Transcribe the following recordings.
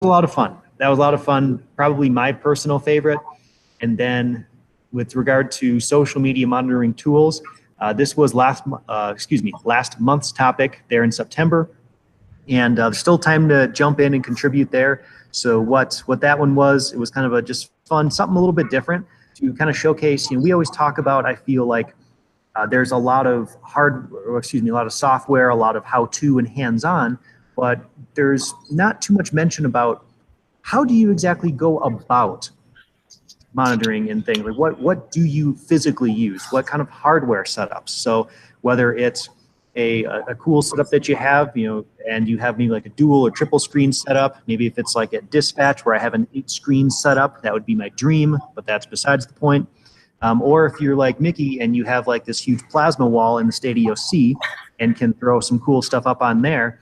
a lot of fun. That was a lot of fun, probably my personal favorite. And then with regard to social media monitoring tools, this was last month's topic there in September. And there's still time to jump in and contribute there. So what that one was, it was kind of a just fun, something a little bit different to kind of showcase. We always talk about, I feel like there's a lot of a lot of software, a lot of how-to and hands-on, but there's not too much mention about how do you exactly go about monitoring and things. Like what do you physically use? What kind of hardware setups? So whether it's a cool setup that you have, and you have maybe like a dual or triple screen setup. Maybe if it's like at dispatch where I have an 8-screen setup, that would be my dream, but that's besides the point. Or if you're like Mickey and you have like this huge plasma wall in the state EOC and can throw some cool stuff up on there,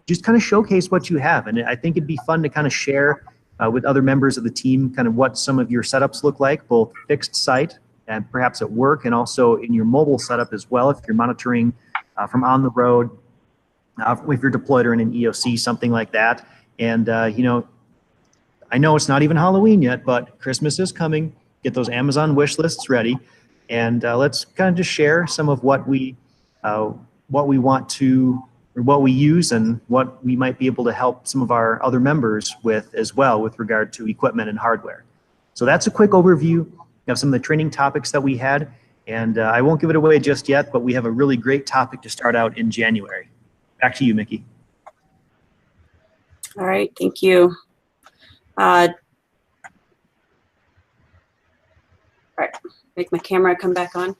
just kind of showcase what you have. And I think it'd be fun to kind of share with other members of the team kind of what some of your setups look like, both fixed site and perhaps at work, and also in your mobile setup as well if you're monitoring from on the road, if you're deployed or in an EOC, something like that. And, I know it's not even Halloween yet, but Christmas is coming. Get those Amazon wish lists ready. And let's kind of just share some of what we want to, or what we use and what we might be able to help some of our other members with as well with regard to equipment and hardware. So that's a quick overview of some of the training topics that we had. And I won't give it away just yet, but we have a really great topic to start out in January. Back to you, Mickey. All right, thank you. All right, make my camera come back on.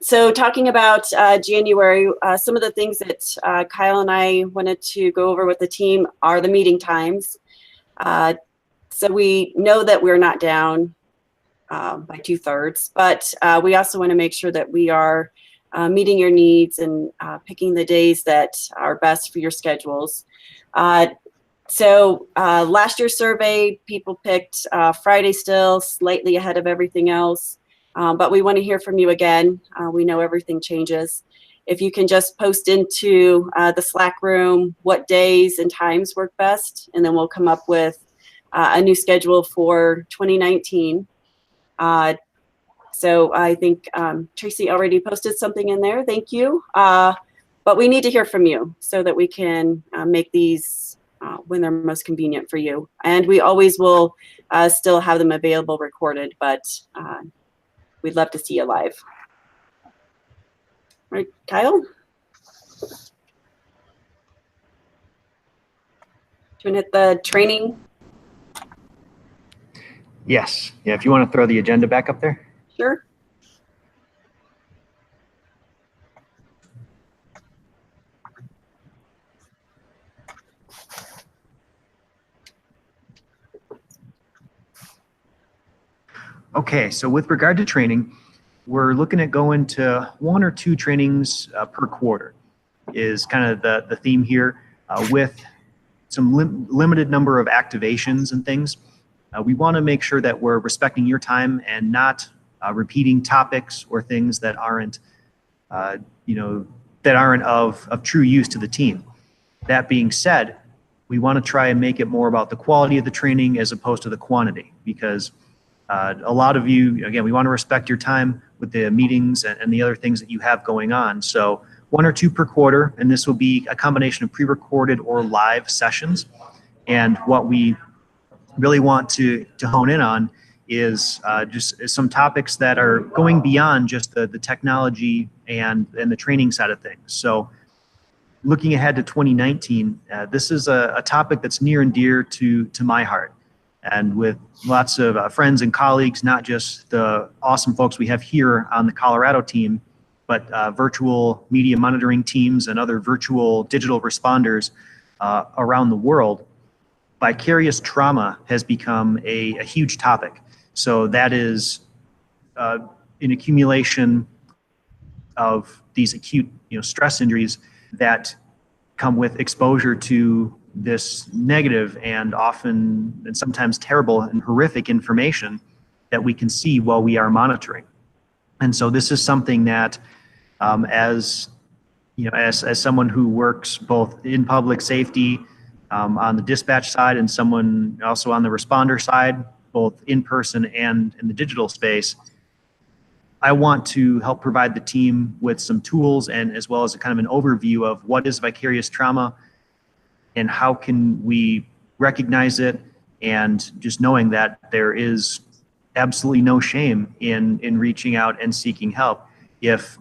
So talking about January, some of the things that Kyle and I wanted to go over with the team are the meeting times. So we know that we're not down by 2/3, but we also want to make sure that we are meeting your needs and picking the days that are best for your schedules. So last year's survey, people picked Friday still, slightly ahead of everything else, but we want to hear from you again. We know everything changes. If you can just post into the Slack room what days and times work best, and then we'll come up with a new schedule for 2019. So I think Tracy already posted something in there. Thank you. But we need to hear from you so that we can make these when they're most convenient for you. And we always will still have them available recorded, but we'd love to see you live. All right, Kyle? Do you want to hit the training? Yes. Yeah, if you want to throw the agenda back up there. Sure. Okay, so with regard to training, we're looking at going to 1 or 2 trainings per quarter is kind of the theme here, with some limited number of activations and things. We want to make sure that we're respecting your time and not repeating topics or things that aren't, of true use to the team. That being said, we want to try and make it more about the quality of the training as opposed to the quantity, because a lot of you, again, we want to respect your time with the meetings and the other things that you have going on. So 1 or 2 per quarter, and this will be a combination of pre-recorded or live sessions. And what we really want to hone in on is just some topics that are going beyond just the technology and the training side of things. So looking ahead to 2019, this is a topic that's near and dear to my heart. And with lots of friends and colleagues, not just the awesome folks we have here on the Colorado team, but virtual media monitoring teams and other virtual digital responders around the world, vicarious trauma has become a huge topic. So that is an accumulation of these acute stress injuries that come with exposure to this negative and often and sometimes terrible and horrific information that we can see while we are monitoring. And so this is something that as someone who works both in public safety on the dispatch side and someone also on the responder side, both in person and in the digital space, I want to help provide the team with some tools and as well as a kind of an overview of what is vicarious trauma and how can we recognize it, and just knowing that there is absolutely no shame in reaching out and seeking help if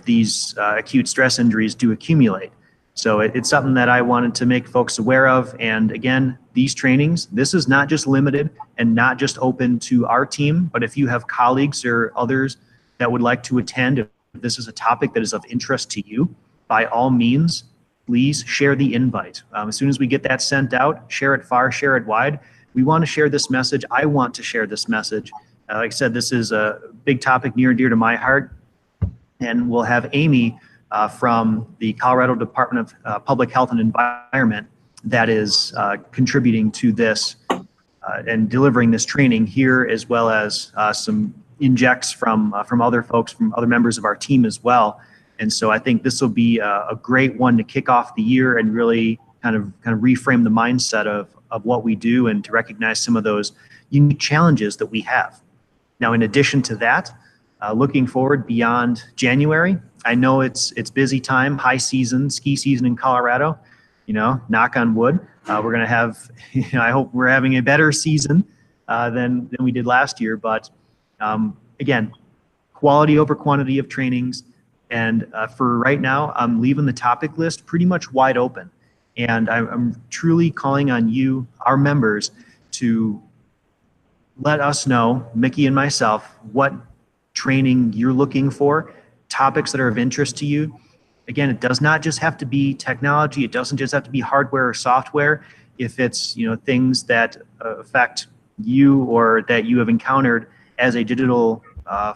these acute stress injuries do accumulate. So it's something that I wanted to make folks aware of. And again, these trainings, this is not just limited and not just open to our team, but if you have colleagues or others that would like to attend, if this is a topic that is of interest to you, by all means, please share the invite. As soon as we get that sent out, share it far, share it wide. We want to share this message. I want to share this message. Like I said, this is a big topic near and dear to my heart. And we'll have Amy from the Colorado Department of Public Health and Environment that is contributing to this and delivering this training here, as well as some injects from other folks, from other members of our team as well. And so I think this will be a great one to kick off the year and really kind of reframe the mindset of what we do and to recognize some of those unique challenges that we have. Now, in addition to that, looking forward beyond January, I know it's busy time, high season, ski season in Colorado. You know, knock on wood, we're going to have. I hope we're having a better season than we did last year. But again, quality over quantity of trainings. And for right now, I'm leaving the topic list pretty much wide open. And I'm truly calling on you, our members, to let us know, Mickey and myself, what training you're looking for, topics that are of interest to you. Again, it does not just have to be technology. It doesn't just have to be hardware or software. If it's things that affect you or that you have encountered as a digital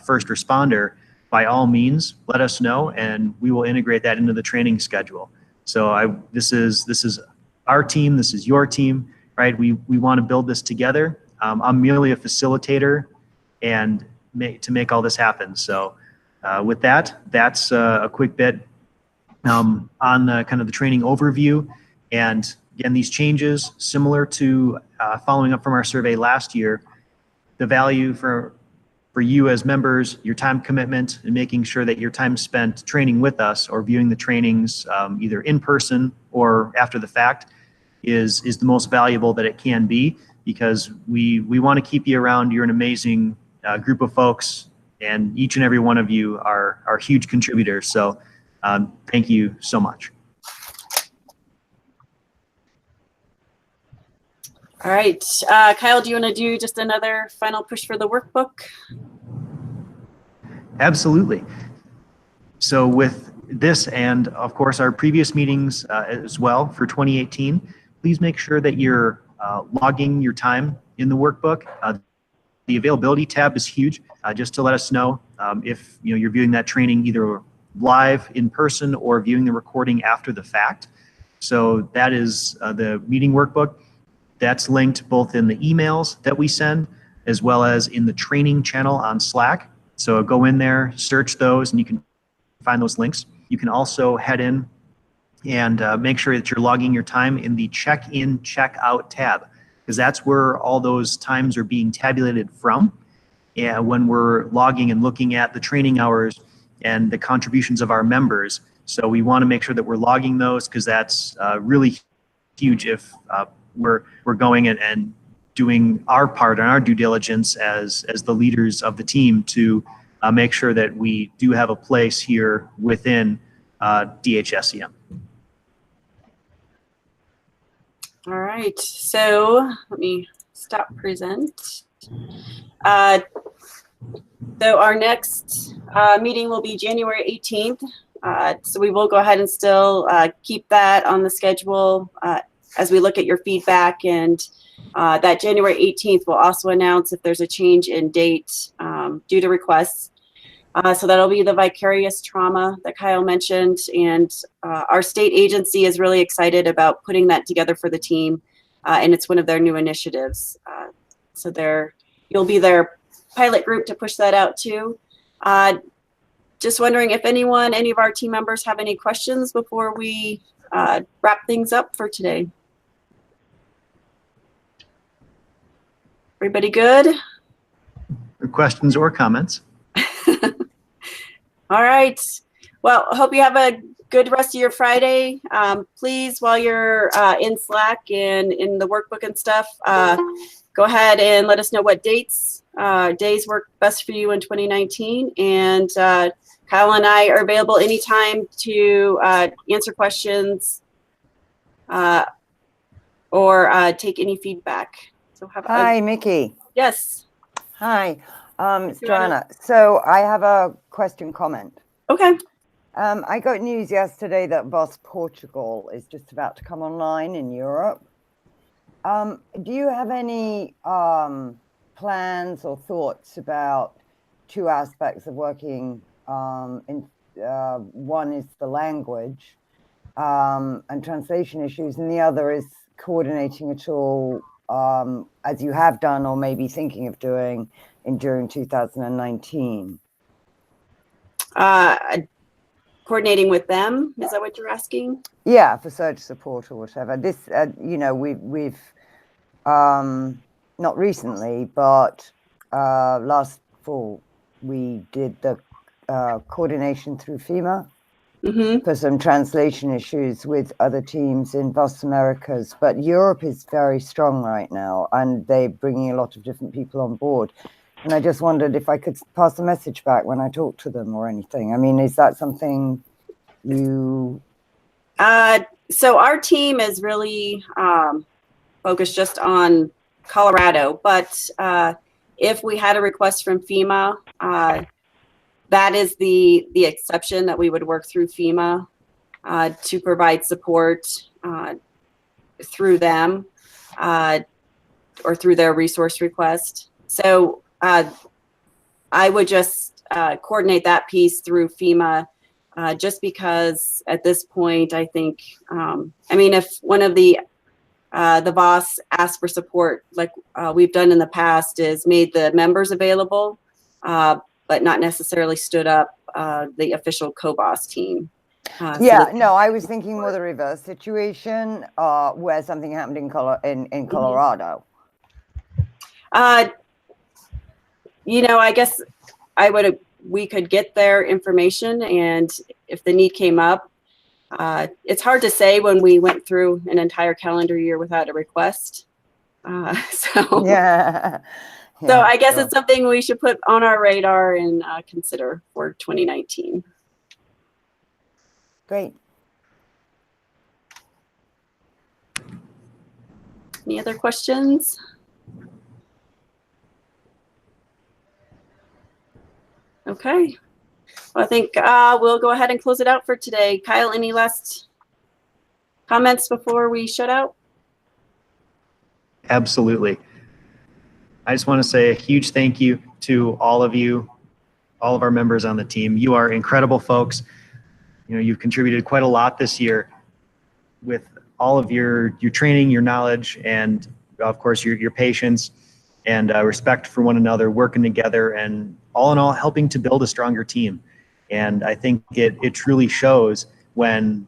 first responder, by all means, let us know, and we will integrate that into the training schedule. So this is our team. This is your team, right? We want to build this together. I'm merely a facilitator, and to make all this happen. So with that, that's a quick bit on the kind of the training overview. And again, these changes, similar to following up from our survey last year, the value for you as members, your time commitment, and making sure that your time spent training with us or viewing the trainings either in person or after the fact is the most valuable that it can be, because we want to keep you around. You're an amazing group of folks, and each and every one of you are huge contributors. So thank you so much. All right, Kyle, do you want to do just another final push for the workbook? Absolutely. So with this and of course our previous meetings as well for 2018, please make sure that you're logging your time in the workbook. The availability tab is huge, just to let us know if you're viewing that training either live in person or viewing the recording after the fact. So that is the meeting workbook. That's linked both in the emails that we send as well as in the training channel on Slack. So go in there, search those, and you can find those links. You can also head in and make sure that you're logging your time in the check-in, check-out tab, because that's where all those times are being tabulated from. And when we're logging and looking at the training hours and the contributions of our members. So we want to make sure that we're logging those, because that's really huge if we're going and doing our part and our due diligence as the leaders of the team to make sure that we do have a place here within DHSEM. All right, so let me stop present. So our next meeting will be January 18th. So we will go ahead and still keep that on the schedule as we look at your feedback, and that January 18th will also announce if there's a change in date due to requests. So that'll be the vicarious trauma that Kyle mentioned, and our state agency is really excited about putting that together for the team, and it's one of their new initiatives. So you'll be their pilot group to push that out too. Just wondering if any of our team members have any questions before we wrap things up for today. Everybody good? Questions or comments? All right. Well, I hope you have a good rest of your Friday. Please, while you're in Slack and in the workbook and stuff, go ahead and let us know what days work best for you in 2019. And Kyle and I are available anytime to answer questions or take any feedback. So Hi, Mickey. Yes. Hi, it's Joanna. So I have a question comment. Okay. I got news yesterday that COVOST Portugal is just about to come online in Europe. Do you have any plans or thoughts about two aspects of working one is the language and translation issues, and the other is coordinating it all as you have done or maybe thinking of doing during 2019? Coordinating with them, is that what you're asking? Yeah, for search support or whatever. This, we've not recently, but last fall we did the coordination through FEMA for some translation issues with other teams in COVOST Americas. But Europe is very strong right now, and they're bringing a lot of different people on board. And I just wondered if I could pass a message back when I talk to them or anything. I mean, is that something you... So our team is really focused just on Colorado, but if we had a request from FEMA, that is the exception, that we would work through FEMA to provide support through them or through their resource request. So I would just coordinate that piece through FEMA, just because at this point, I think, I mean, if one of the boss asks for support, like we've done in the past, is made the members available, but not necessarily stood up the official COVOST team. No, I was thinking more the reverse situation where something happened in Colorado. I guess we could get their information, and if the need came up, it's hard to say when we went through an entire calendar year without a request. So I guess it's something we should put on our radar and consider for 2019. Great. Any other questions? Okay. Well, I think we'll go ahead and close it out for today. Kyle, any last comments before we shut out? Absolutely. I just want to say a huge thank you to all of you, all of our members on the team. You are incredible folks. You've contributed quite a lot this year with all of your training, your knowledge, and of course your patience and respect for one another, working together, and all in all helping to build a stronger team. And I think it truly shows when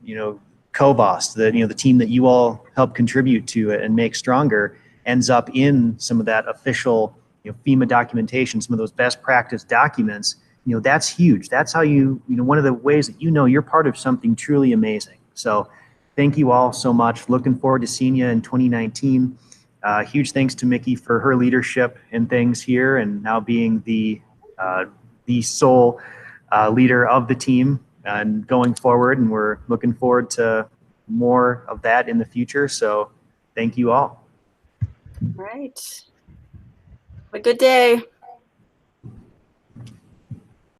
COVOST, the team that you all help contribute to it and make stronger, ends up in some of that official FEMA documentation, some of those best practice documents. That's huge. That's how one of the ways that you're part of something truly amazing. So thank you all so much. Looking forward to seeing you in 2019. Huge thanks to Mickey for her leadership and things here, and now being the sole leader of the team and going forward. And we're looking forward to more of that in the future. So thank you all. All right. Have a good day.